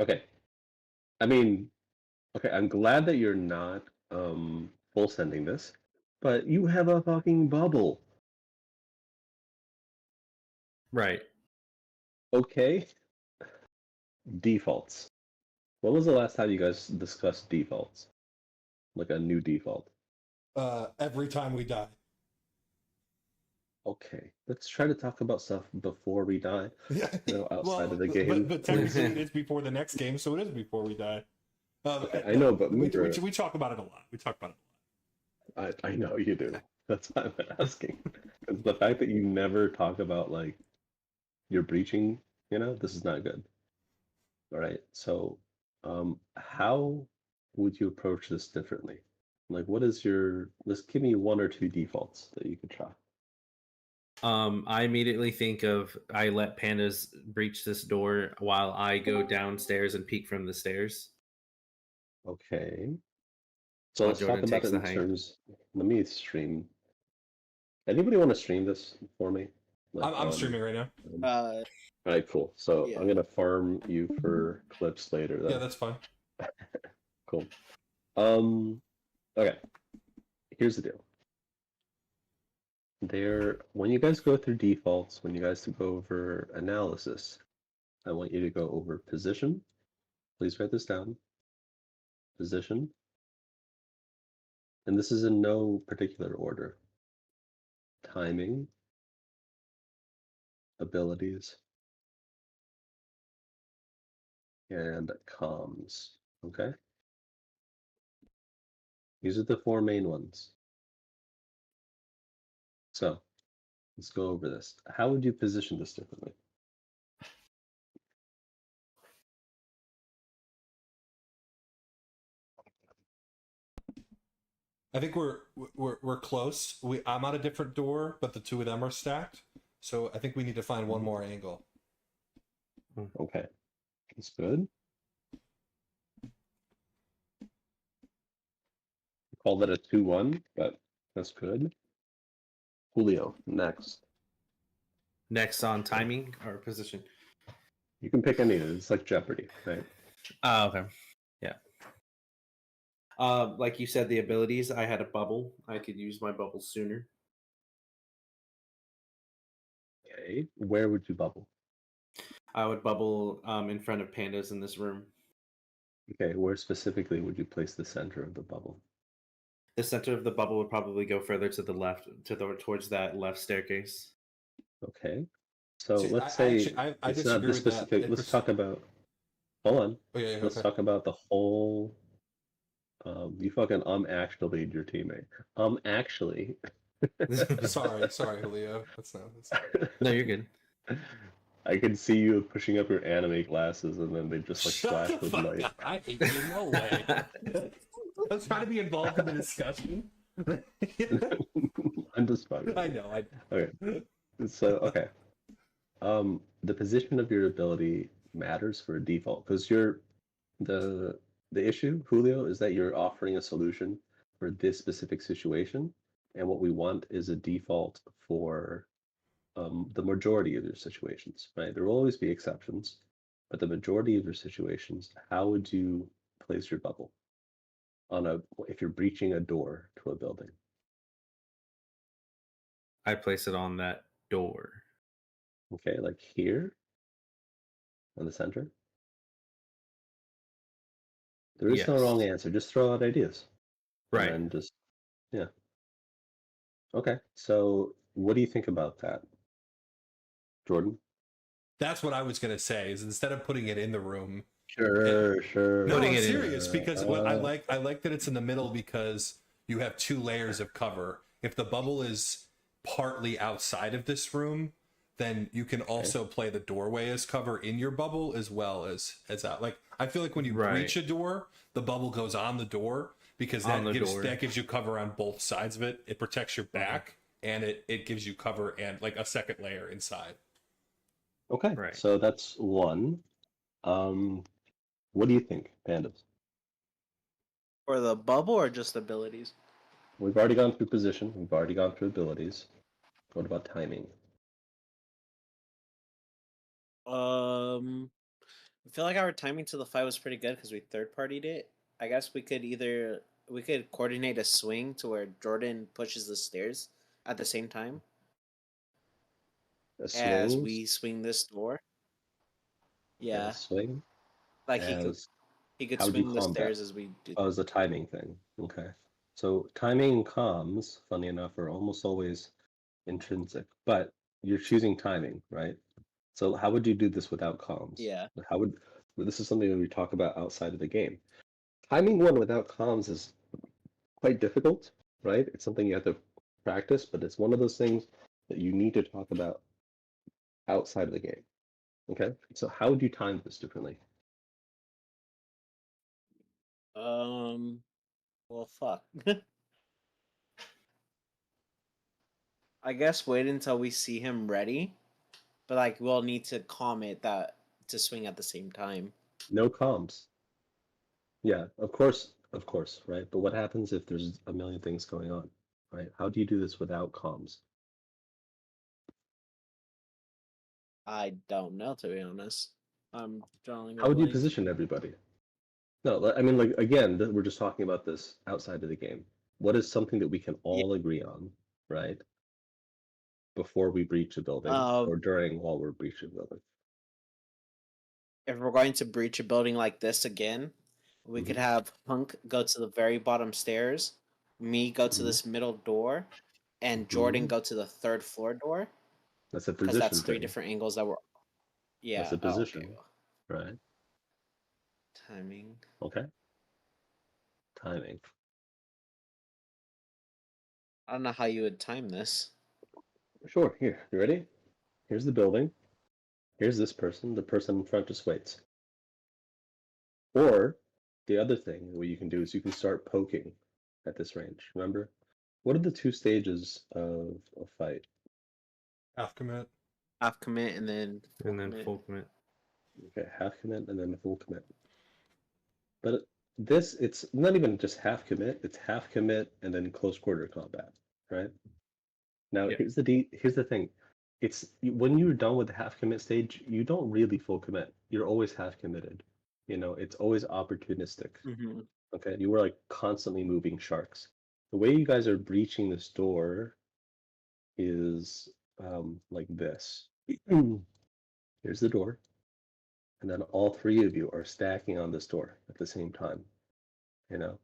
Okay. I mean, okay, I'm glad that you're not full sending this, but you have a fucking bubble. Right. Okay. Defaults. When was the last time you guys discussed defaults? Like a new default? Every time we die. Okay, let's try to talk about stuff before we die. Yeah. Outside of the game. But technically it's before the next game, so it is before we die. Okay, I know, but we talk about it a lot. We talk about it a lot. I know you do. That's why I'm asking. Because the fact that you never talk about like you're breaching, this is not good. All right. So, how would you approach this differently? Like, what is let's give me one or two defaults that you could try. I immediately think of I let pandas breach this door while I go downstairs and peek from the stairs. Okay. So While let's Jordan talk about takes it the in height. terms. Let me stream. Anybody want to stream this for me? Like, I'm streaming right now. All right, cool. So Yeah. I'm gonna farm you for clips later. Then. Yeah, that's fine. Cool. Okay. Here's the deal. When you guys go through defaults, when you guys go over analysis, I want you to go over position. Please write this down. Position. And this is in no particular order. Timing. Abilities. And comms. Okay? These are the four main ones. So, let's go over this. How would you position this differently? I think we're close. I'm at a different door, but the two of them are stacked. So I think we need to find one more angle. Okay, that's good. Call that a 2-1, but that's good. Julio, next. Next on timing or position. You can pick any. It's like Jeopardy, right? Oh, okay. Yeah. Like you said, the abilities. I had a bubble. I could use my bubble sooner. Okay, where would you bubble? I would bubble in front of pandas in this room. Okay, where specifically would you place the center of the bubble? The center of the bubble would probably go further to the left, towards that left staircase. Okay, so See, let's say I it's not this specific. Let's talk about. Hold on. Oh, yeah, Let's talk about the whole. You fucking actually your teammate. Actually. sorry, Julio. That's not. No, you're good. I can see you pushing up your anime glasses, and then they just like flash with light. I hate you. No way. I was trying to be involved in the discussion. I'm just fucking. I know. Okay. So okay. The position of your ability matters for a default because the issue, Julio, is that you're offering a solution for this specific situation, and what we want is a default for the majority of your situations, right? There will always be exceptions, but the majority of your situations, how would you place your bubble if you're breaching a door to a building? I place it on that door. Okay, like here in the center. There is no Yes. wrong answer. Just throw out ideas. Right. And just, yeah. Okay, so what do you think about that, Jordan? That's what I was gonna say. Is instead of putting it in the room. Sure. No, I'm serious because I like that it's in the middle because you have two layers of cover. If the bubble is partly outside of this room, then you can also play the doorway as cover in your bubble as well as out. Like I feel like when you breach a door, the bubble goes on the door because that gives you cover on both sides of it. It protects your back and it gives you cover and like a second layer inside. Okay, so that's one. What do you think, Pandas? For the bubble or just abilities? We've already gone through position. We've already gone through abilities. What about timing? I feel like our timing to the fight was pretty good because we third partied it. I guess we could coordinate a swing to where Jordan pushes the stairs at the same time A as swing, we swing this door. okay, a Yeah, swing like as he could how would you swing the combat? stairs as we do. Oh, as a timing thing. Okay. So timing comms, funny enough, are almost always intrinsic, but you're choosing timing, right? So how would you do this without comms? Yeah. How would this is something that we talk about outside of the game. Timing one without comms is quite difficult, right? It's something you have to practice, but it's one of those things that you need to talk about outside of the game. Okay? So how would you time this differently? Um. Well, fuck. I guess wait until we see him ready, but like we'll need to calm it that to swing at the same time. No comms. Yeah, of course, right? But what happens if there's a million things going on, right? How do you do this without comms? I don't know, to be honest. I'm drawing a How would you blank. position everybody? No, I mean, like, again, we're just talking about this outside of the game. What is something that we can Yeah. all agree on, right? Before we breach a building Um. or during while we're breaching a building. If we're going to breach a building like this again, we could Hmm. have Punk go to the very bottom stairs, me go to Hmm. this middle door, and Jordan Hmm. go to the third floor door. That's a Because that's position three thing. different angles that were. That's Yeah. a Oh, okay. position, right? Timing. Okay. Timing. I don't know how you would time this. Sure. Here, you ready? Here's the building. Here's this person. The person in front just waits. Or the other thing what you can do is you can start poking at this range. Remember? What are the two stages of a fight? Half commit. Half commit and then full And then commit. full commit. Okay, half commit and then full commit. But this, it's not even just half commit, it's half commit and then close quarter combat, right? Now Yeah. here's the thing. It's when you're done with the half commit stage, you don't really full commit. You're always half committed. You know, it's always opportunistic. Mm-hmm. Okay, you were like constantly moving sharks. The way you guys are breaching this door is like this. Here's the door, and then all three of you are stacking on this door at the same time. You know,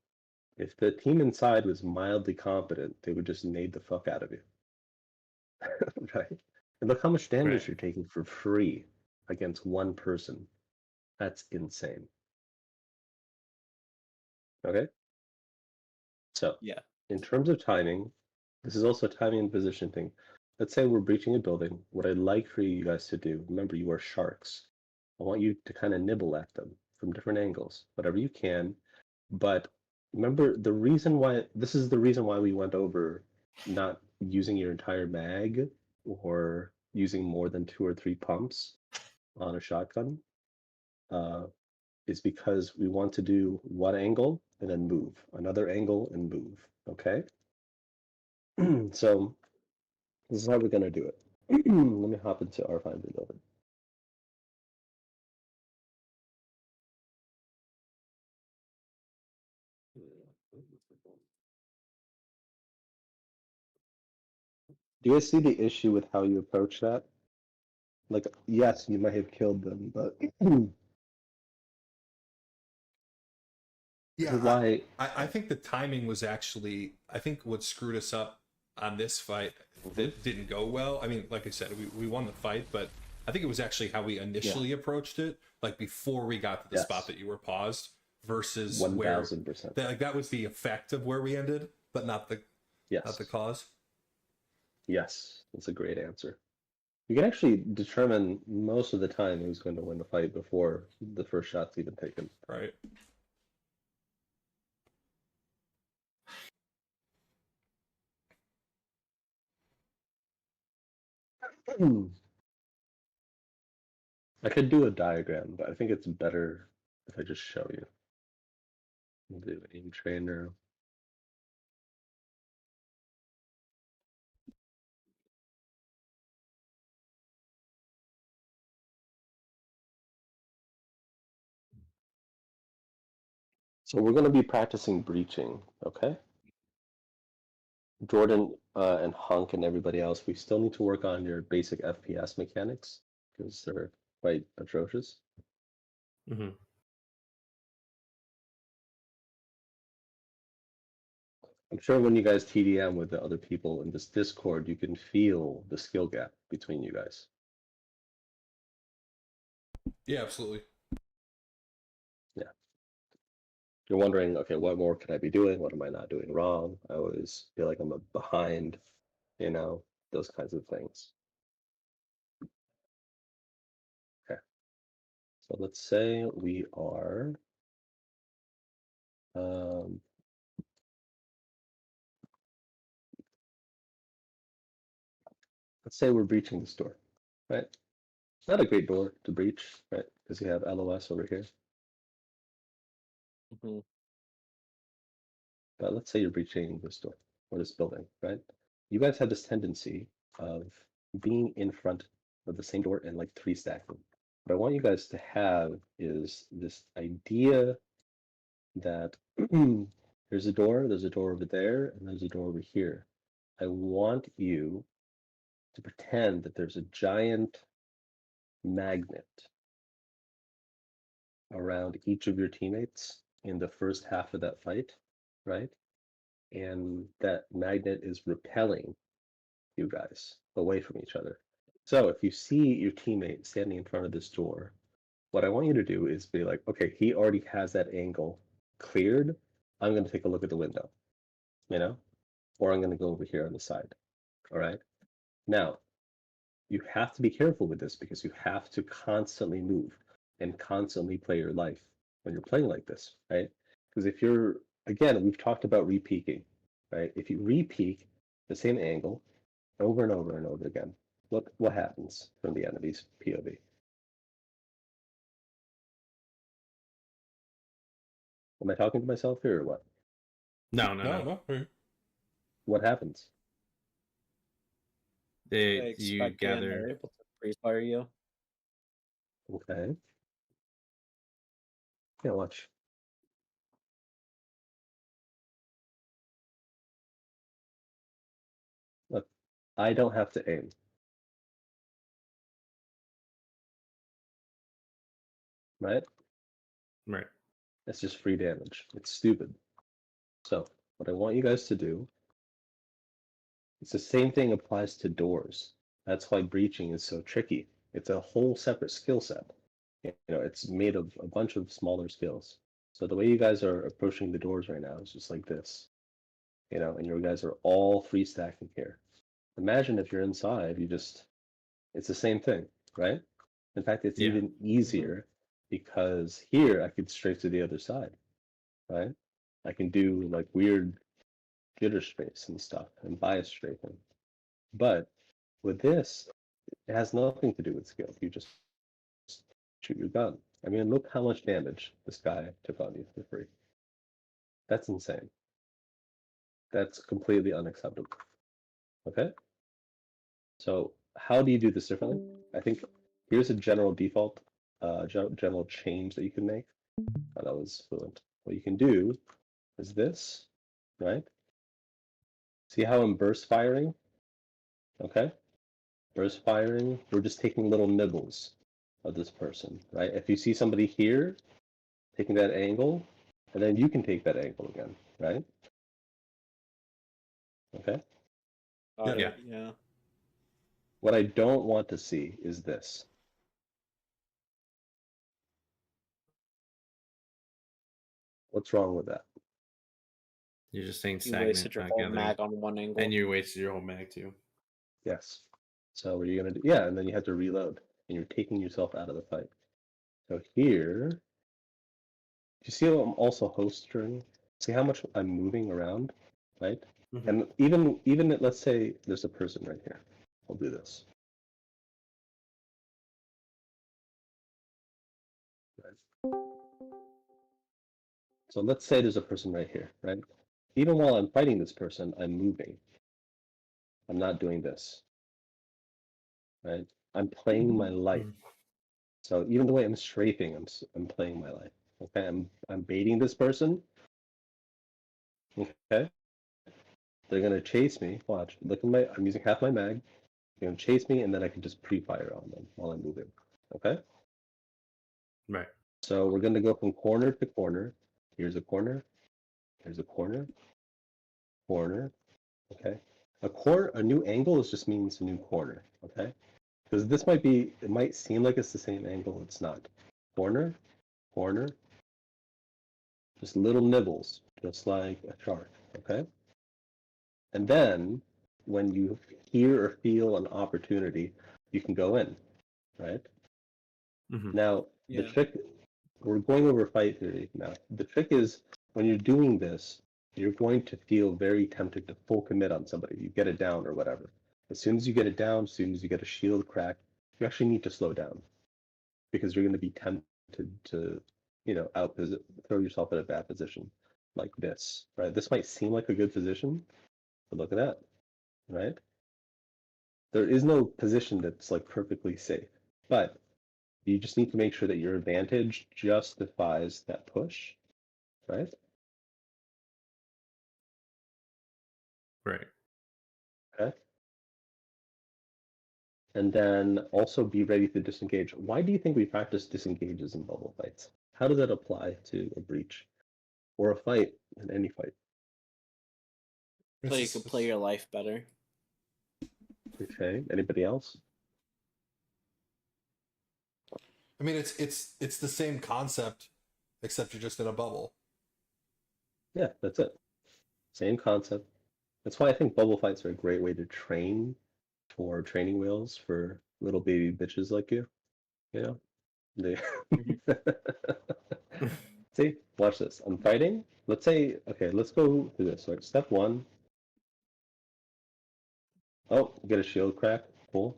if the team inside was mildly competent, they would just nade the fuck out of you. Right? And look how much damage Right. you're taking for free against one person. That's insane. Okay? So, Yeah. in terms of timing, this is also a timing and position thing. Let's say we're breaching a building. What I'd like for you guys to do, remember you are sharks. I want you to kind of nibble at them from different angles, whatever you can. But remember the reason why this is the reason why we went over not using your entire mag or using more than 2 or 3 pumps on a shotgun uh, is because we want to do one angle and then move, another angle and move. Okay? So this is how we're gonna do it. Let me hop into our Finder building. Do you guys see the issue with how you approach that? Like, yes, you might have killed them, but this is Yeah, why. I think the timing was actually, I think what screwed us up on this fight Mhm. that didn't go well. I mean, like I said, we won the fight, but I think it was actually how we initially approached it, like before we got to the spot Yes, that you were paused versus where 1000%. that was the effect of where we ended, but not the Yes, cause. yes, that's a great answer. You can actually determine most of the time who's going to win the fight before the first shot's even taken. Right. I could do a diagram, but I think it's better if I just show you. I'll do aim trainer. So we're going to be practicing breaching, okay? Jordan and Hunk and everybody else, we still need to work on your basic FPS mechanics because they're quite atrocious. Mm-hmm. I'm sure when you guys TDM with the other people in this Discord, you can feel the skill gap between you guys. Yeah, absolutely. Yeah. You're wondering, okay, what more can I be doing? What am I not doing wrong? I always feel like I'm behind, you know, those kinds of things. Okay. So let's say we are let's say we're breaching this door, right? It's not a great door to breach, right? Because you have LOS over here. Mhm. But let's say you're breaching this door or this building, right? You guys have this tendency of being in front of the same door and like three stacking. What I want you guys to have is this idea that there's a door over there, and there's a door over here. I want you to pretend that there's a giant magnet around each of your teammates in the first half of that fight, right? And that magnet is repelling you guys away from each other. So if you see your teammate standing in front of this door, what I want you to do is be like, okay, he already has that angle cleared. I'm going to take a look at the window, you know, or I'm going to go over here on the side. All right. Now, you have to be careful with this because you have to constantly move and constantly play your life when you're playing like this, right? Because if you're, again, we've talked about repeaking, right? If you repeak the same angle over and over and over again, what happens from the enemy's POV? Am I talking to myself here or what? No. What happens? They You expect you and they're gather. able to freeze fire you. Okay. Yeah, watch. Look, I don't have to aim. Right? Right. It's just free damage. It's stupid. So, what I want you guys to do, it's the same thing applies to doors. That's why breaching is so tricky. It's a whole separate skill set. You know, it's made of a bunch of smaller skills. So the way you guys are approaching the doors right now is just like this. You know, and you guys are all free stacking here. Imagine if you're inside, it's the same thing, right? In fact, it's Yeah. even easier because here I could strafe to the other side, right? I can do like weird jitter strafes and stuff and bias strafing. But with this, it has nothing to do with skill. You just shoot your gun. I mean, look how much damage this guy took on you for free. That's insane. That's completely unacceptable. Okay? So how do you do this differently? I think here's a general default, general change that you can make. Oh, that was fluent. What you can do is this, right? See how I'm burst firing? Okay? Burst firing, we're just taking little nibbles of this person, right? If you see somebody here taking that angle, and then you can take that angle again, right? Okay? Got Yeah. it. Yeah. What I don't want to see is this. What's wrong with that? You're just saying You stagnant, wasted your not whole gathering. mag on one angle. And you wasted your whole mag too. Yes. So what are you gonna do? Yeah, and then you have to reload, and you're taking yourself out of the fight. So here, do you see how I'm also host turning? See how much I'm moving around, right? Mhm. And even let's say there's a person right here. I'll do this. Right. So let's say there's a person right here, right? Even while I'm fighting this person, I'm moving. I'm not doing this, right? I'm playing my life. Mhm. So even the way I'm strafing, I'm playing my life. Okay, I'm baiting this person. Okay, they're gonna chase me. Watch, look at my. I'm using half my mag. They're gonna chase me, and then I can just pre-fire on them while I'm moving. Okay. Right. So we're gonna go from corner to corner. Here's a corner. Here's a corner. Corner. Okay. A new angle just means a new corner. Okay. Because this might be, it might seem like it's the same angle. It's not. Corner. Corner. Just little nibbles, just like a shark. Okay. And then when you hear or feel an opportunity, you can go in. Right. Hmm. Now the Yeah. trick. We're going over fight theory now. The trick is when you're doing this, you're going to feel very tempted to full commit on somebody. You get it down or whatever. As soon as you get it down, as soon as you get a shield crack, you actually need to slow down because you're going to be tempted to, throw yourself in a bad position like this, right? This might seem like a good position, but look at that, right? There is no position that's like perfectly safe, but you just need to make sure that your advantage justifies that push, right? Right. Okay. And then also be ready to disengage. Why do you think we practice disengages in bubble fights? How does that apply to a breach or a fight in any fight? So you can play your life better. Okay. Anybody else? I mean, it's the same concept, except you're just in a bubble. Yeah, that's it. Same concept. That's why I think bubble fights are a great way to train for training wheels for little baby bitches like you. You know, they. See, watch this. I'm fighting. Let's say, okay, let's go through this. Right, step one. Oh, get a shield crack. Cool.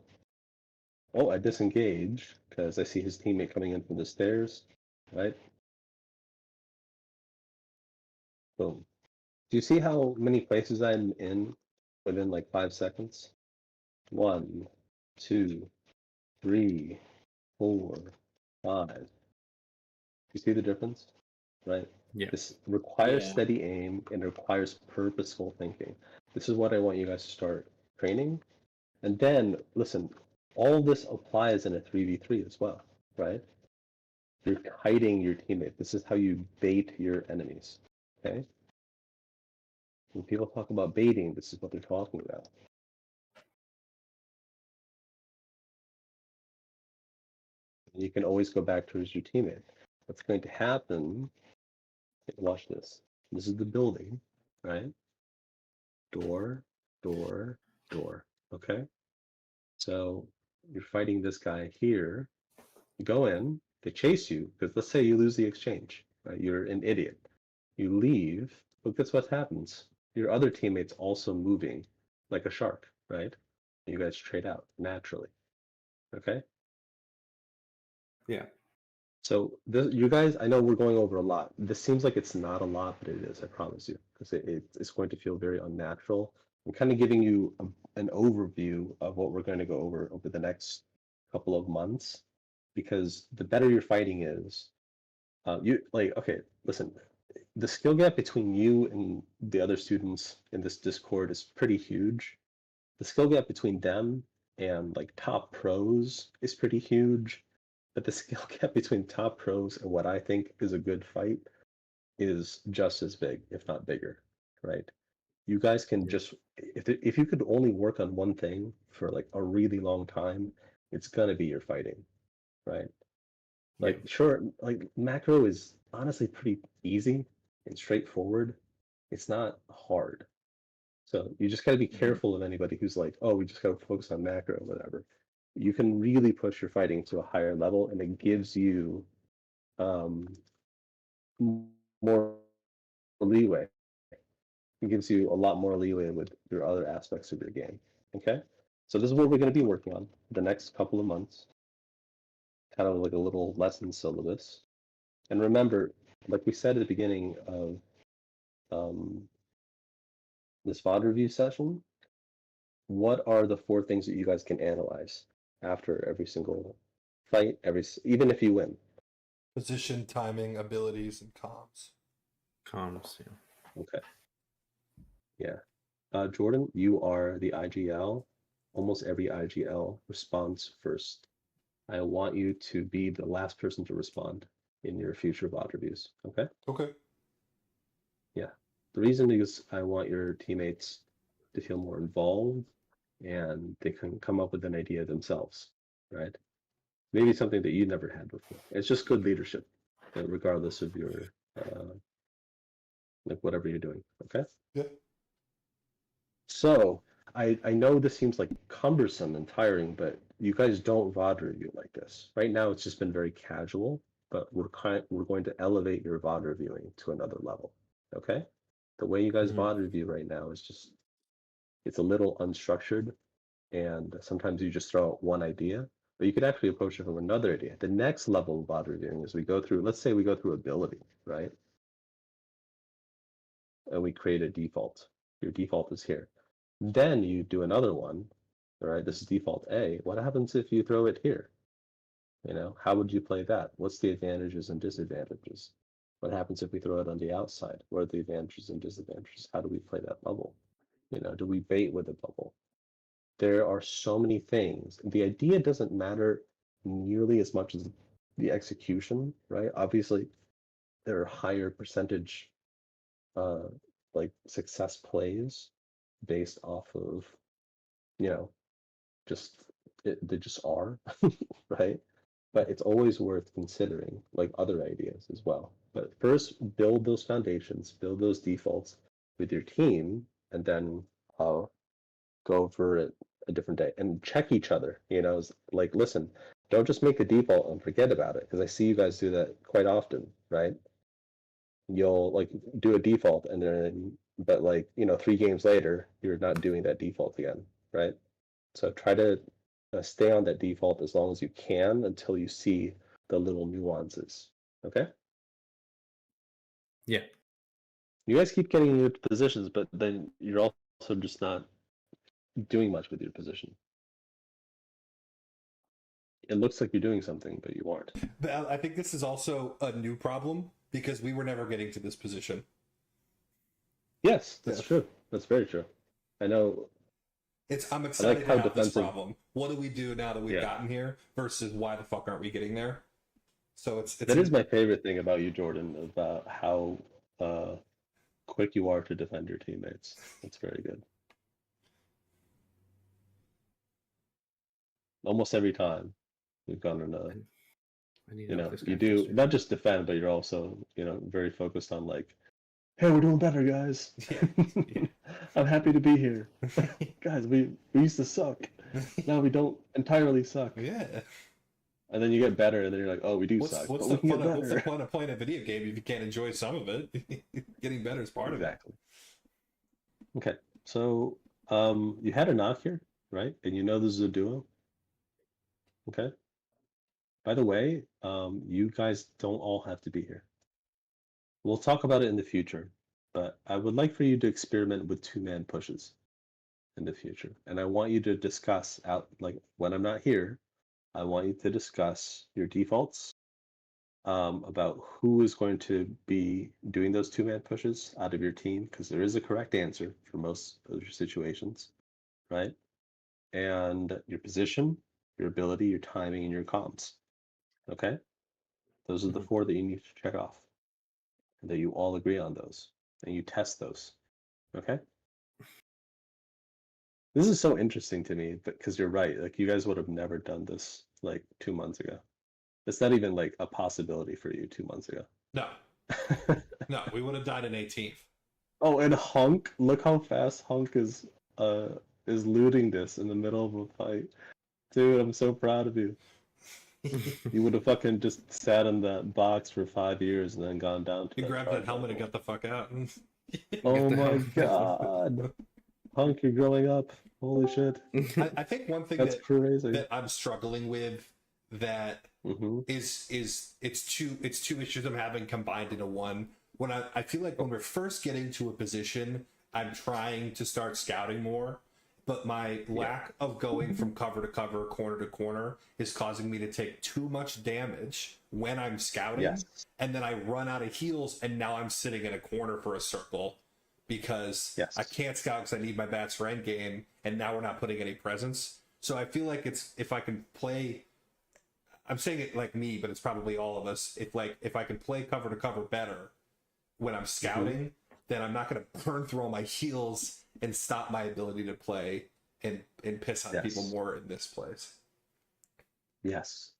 Oh, I disengage because I see his teammate coming in from the stairs. Right? Boom. Do you see how many places I'm in within like 5 seconds? 1, 2, 3, 4, 5. You see the difference? Right? Yeah. This requires Yeah. steady aim and requires purposeful thinking. This is what I want you guys to start training. And then, listen, all this applies in a 3v3 as well, right? You're kiting your teammate. This is how you bait your enemies, okay? When people talk about baiting, this is what they're talking about. You can always go back towards your teammate. What's going to happen, watch this. This is the building, right? Door, door, door, okay? So you're fighting this guy here. You go in, they chase you, because let's say you lose the exchange, right? You're an idiot. You leave, but guess what happens? Your other teammate's also moving like a shark, right? You guys trade out naturally, okay? Yeah. So you guys, I know we're going over a lot. This seems like it's not a lot, but it is, I promise you, because it's going to feel very unnatural. I'm kind of giving you an overview of what we're going to go over the next couple of months, because the better your fighting is, okay, listen, the skill gap between you and the other students in this Discord is pretty huge. The skill gap between them and like top pros is pretty huge. But the skill gap between top pros and what I think is a good fight is just as big, if not bigger, right? You guys can Yeah. just, if you could only work on one thing for like a really long time, it's gonna be your fighting, right? Yeah. Like, sure, like macro is honestly pretty easy and straightforward. It's not hard. So you just got to be careful of anybody who's like, oh, we just got to focus on macro or whatever. You can really push your fighting to a higher level, and it gives you um, more leeway. It gives you a lot more leeway with your other aspects of your game. Okay? So this is what we're going to be working on the next couple of months. Kind of like a little lesson syllabus. And remember, like we said at the beginning of um, this VOD review session, what are the 4 things that you guys can analyze after every single fight, even if you win? Position, timing, abilities, and comms. Comms. Yeah. Okay. Yeah. Jordan, you are the IGL. Almost every IGL responds first. I want you to be the last person to respond in your future VOD reviews. Okay? Okay. Yeah. The reason is I want your teammates to feel more involved and they can come up with an idea themselves, right? Maybe something that you never had before. It's just good leadership, regardless of your like whatever you're doing. Okay. Yeah. So I know this seems like cumbersome and tiring, but you guys don't VOD review like this. Right now, it's just been very casual, but we're going to elevate your VOD reviewing to another level. Okay. The way you guys VOD review right now is just it's a little unstructured, and sometimes you just throw out one idea, but you could actually approach it from another idea. The next level of VOD reviewing is we go through, let's say we go through ability, right? And we create a default. Your default is here. Then you do another one, all right? This is default A. What happens if you throw it here? You know, how would you play that? What's the advantages and disadvantages? What happens if we throw it on the outside? What are the advantages and disadvantages? How do we play that bubble? You know, do we bait with a bubble? There are so many things. The idea doesn't matter nearly as much as the execution, right? Obviously, there are higher percentage like success plays based off of, you know, just they just are, right? But it's always worth considering like other ideas as well. But first, build those foundations, build those defaults with your team, and then go over it a different day and check each other. You know, like listen, don't just make a default and forget about it because I see you guys do that quite often, right? You'll like do a default and then, but like, you know, 3 games later, you're not doing that default again, right? So try to stay on that default as long as you can until you see the little nuances. Okay. Yeah. You guys keep getting into positions, but then you're also just not doing much with your position. It looks like you're doing something, but you aren't. But I think this is also a new problem because we were never getting to this position. Yes, that's true. That's very true. I know. I'm excited to have this defensive. problem. What do we do now that we've gotten here versus why the fuck aren't we getting there? So that is my favorite thing about you, Jordan, about how quick you are to defend your teammates. That's very good. Almost every time we've gone on you know, you do not just defend, but you're also, you know, very focused on like, hey, we're doing better, guys. Yeah. I'm happy to be here. Guys, we used to suck. Now we don't entirely suck. Yeah. And then you get better, and then you're like, oh, we do suck. What's the fun of playing a video game if you can't enjoy some of it? Getting better is part of it. Exactly. Okay, so you had a knock here, right? And you know this is a duo. Okay. By the way, you guys don't all have to be here. We'll talk about it in the future, but I would like for you to experiment with 2-man pushes in the future. And I want you to discuss out, like when I'm not here, I want you to discuss your defaults about who is going to be doing those 2-man pushes out of your team, because there is a correct answer for most of your situations, right? And your position, your ability, your timing, and your comms. Okay? Those are the 4 that you need to check off. And that you all agree on those. And you test those. Okay? This is so interesting to me because you're right. Like, you guys would have never done this like 2 months ago. It's not even like a possibility for you 2 months ago. No. No, we would have died in 18th. Oh, and Hunk, look how fast Hunk is looting this in the middle of a fight. Dude, I'm so proud of you. You would have fucking just sat in that box for 5 years and then gone down to You grabbed that helmet and got the fuck out. Oh my god. Hunk, you're growing up. Holy shit. I think one thing That's crazy. that I'm struggling with that is it's two issues I'm having combined into one. When I feel like when we're first getting to a position, I'm trying to start scouting more, but my lack of going from cover to cover, corner to corner, is causing me to take too much damage when I'm scouting, Yes. and then I run out of heals, and now I'm sitting in a corner for a circle because Yes. I can't scout because I need my bats for end game, and now we're not putting any presence. So I feel like it's if I can play. I'm saying it like me, but it's probably all of us. If I can play cover to cover better when I'm scouting, then I'm not going to burn through all my heals and stop my ability to play and piss on people more in this place. Yes.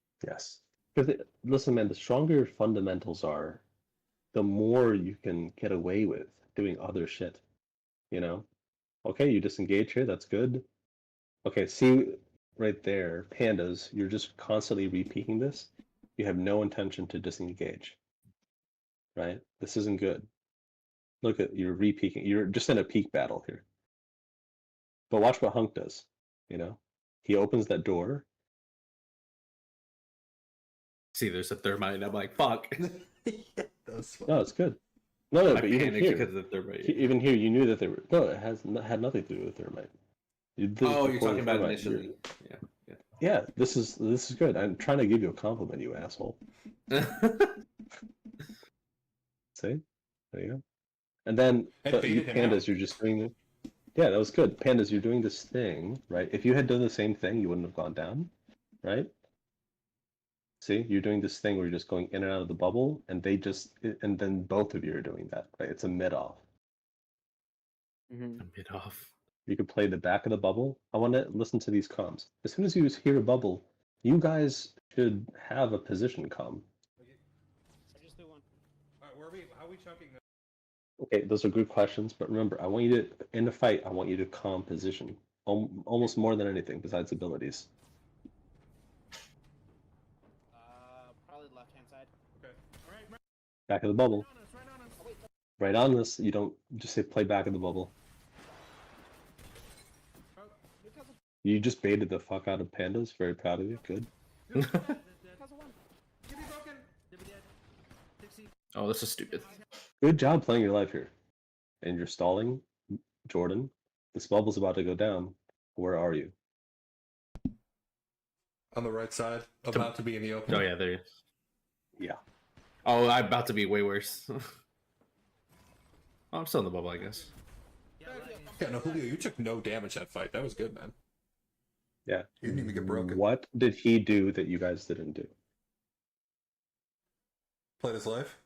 Because listen, man, the stronger your fundamentals are, the more you can get away with doing other shit. You know? Okay, you disengage here, that's good. Okay, see right there, pandas, you're just constantly repeating this. You have no intention to disengage. Right? This isn't good. Look at you're repeaking. You're just in a peak battle here. But watch what Hunk does. You know? He opens that door. See, there's a thermite, and I'm like, fuck. No, it's good. No, I but even panicked here, because of the thermite. even here, you knew that they were. No, it had nothing to do with thermite. You're talking about initially. Yeah, this is good. I'm trying to give you a compliment, you asshole. See, there you go. And then you pandas, you're just doing. Yeah, that was good. Pandas, you're doing this thing, right? If you had done the same thing, you wouldn't have gone down, right? See, you're doing this thing where you're just going in and out of the bubble, and and then both of you are doing that, right? It's a mid-off. Mm-hmm. A bit off. You could play the back of the bubble. I want to listen to these comms. As soon as you hear a bubble, you guys should have a position comm. I just do one. How are we chunking this? Okay, those are good questions, but remember, I want you to, in the fight, I want you to comm position. Almost more than anything besides abilities. Probably left hand side. Okay. Right. Back of the bubble. Right on this. You don't just say play back of the bubble. You just baited the fuck out of pandas. Very proud of you. Good. Oh, this is stupid. Good job playing your life here. And you're stalling, Jordan. This bubble's about to go down. Where are you? On the right side, about to be in the open. Oh yeah, there. Yeah. Oh, I'm about to be way worse. Oh, I'm still in the bubble, I guess. Yeah, no, Julio, you took no damage that fight. That was good, man. Yeah. You didn't even get broken. What did he do that you guys didn't do? Played his life.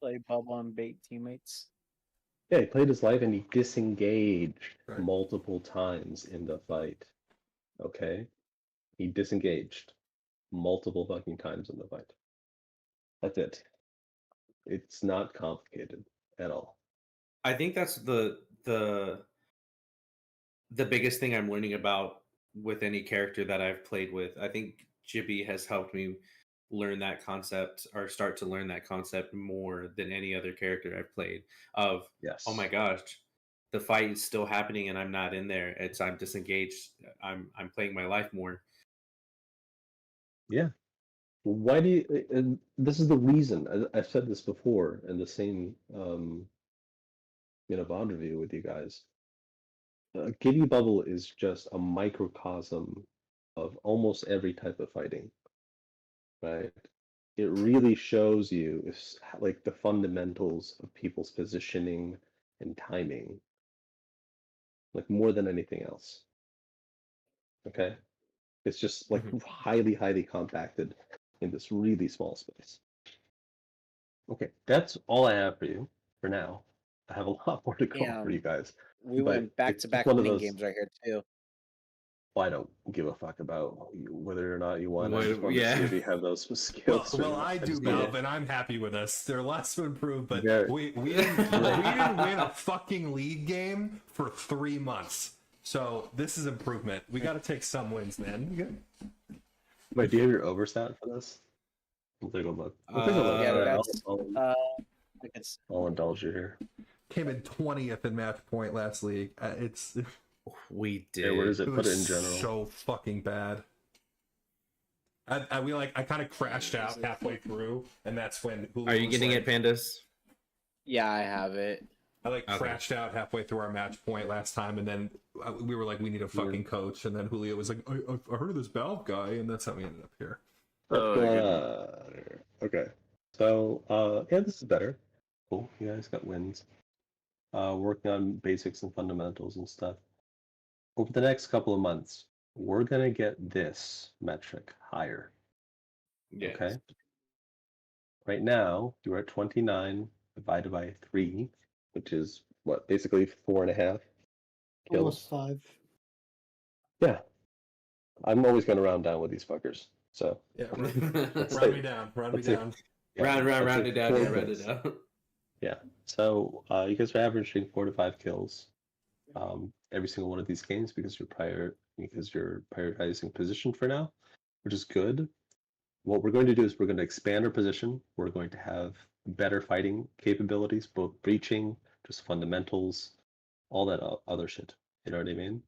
Play bubble and bait teammates. Yeah, he played his life and he disengaged multiple times in the fight. Okay? He disengaged multiple fucking times in the fight. That's it. It's not complicated at all. I think that's the biggest thing I'm learning about with any character that I've played with. I think Jibby has helped me learn that concept or start to learn that concept more than any other character I've played of oh my gosh, the fight is still happening and I'm not in there. I'm disengaged. I'm playing my life more. Yeah. Why do you and this is the reason I've said this before in the same VOD review with you guys. Giddy Bubble is just a microcosm of almost every type of fighting, right? It really shows you like the fundamentals of people's positioning and timing, like more than anything else. Okay, it's just like highly compacted in this really small space. Okay, that's all I have for you for now. I have a lot more to go for you guys. We went back to back winning games right here too. Well, I don't give a fuck about whether or not you won. I Well, just want to see if you have those skills. Well, I do, Malv, and I'm happy with us. There are lots to improve, but Yeah. we didn't win a fucking league game for 3 months. So this is improvement. We got to take some wins, man. Wait, do you have your overstat for this? We'll take a look. I'll indulge you here. Came in 20th in match point last league. We did. Yeah, where does it put it in was general? So fucking bad. I kind of crashed out halfway through, and that's when. Are you getting it, Pandas? Yeah, I have it. I like crashed out halfway through our match point last time, and then we were like, we need a fucking coach, and then Julio was like, I heard of this Valve guy, and that's how we ended up here. Okay. So, yeah, this is better. Cool. You guys got wins. Working on basics and fundamentals and stuff. Over the next couple of months, we're gonna get this metric higher. Yes. Okay. Right now, you're at 29 divided by 3, which is what, basically 4.5 kills. Almost 5. Yeah. I'm always gonna round down with these fuckers. So Yeah, Let's round say- me down, round me let's say- down. yeah, round let's it say down, 4 yeah, round kills. it down. Yeah. So you guys are averaging 4 to 5 kills every single one of these games because you're prioritizing position for now, which is good. What we're going to do is we're going to expand our position. We're going to have better fighting capabilities, both breaching, just fundamentals, all that other shit. You know what I mean?